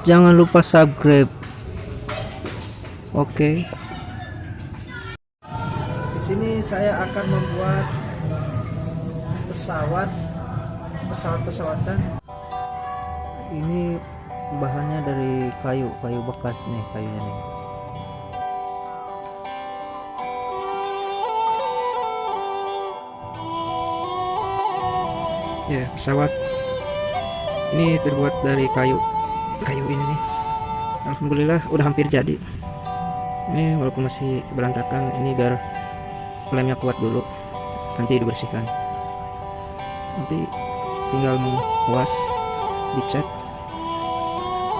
Jangan lupa subscribe. Oke. Di sini saya akan membuat pesawat-pesawatan. Ini bahannya dari kayu bekas nih, kayunya nih. Ya, pesawat ini terbuat dari kayu ini nih. Alhamdulillah udah hampir jadi. Ini walaupun masih berantakan, ini biar lemnya kuat dulu, nanti dibersihkan, nanti tinggal mengkuas, dicat,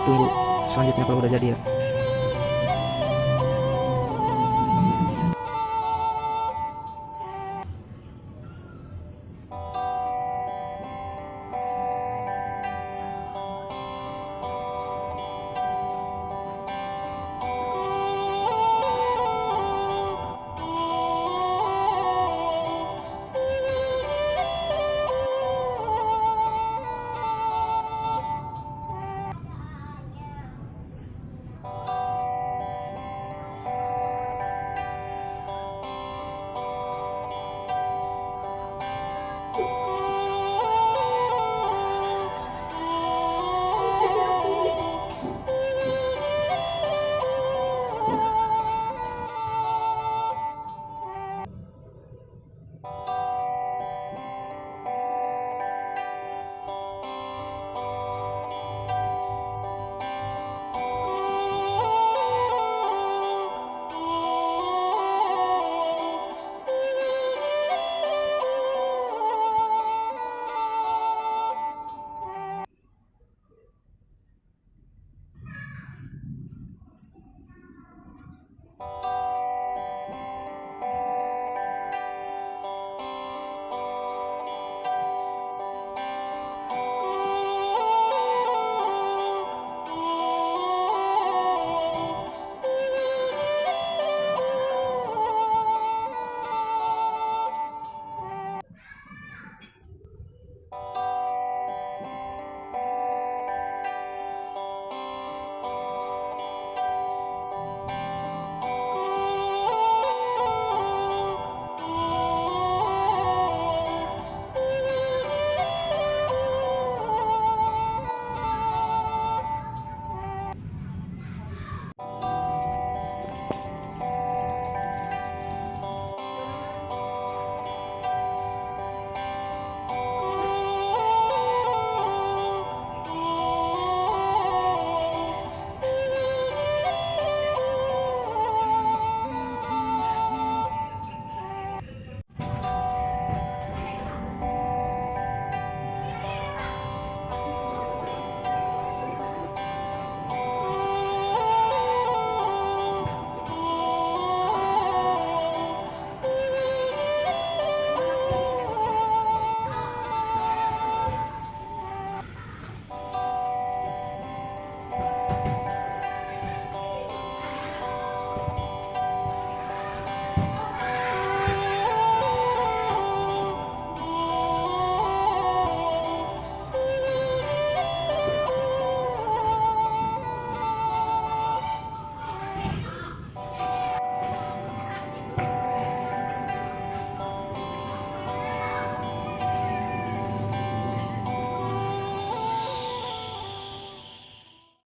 tunggu selanjutnya kalau udah jadi ya.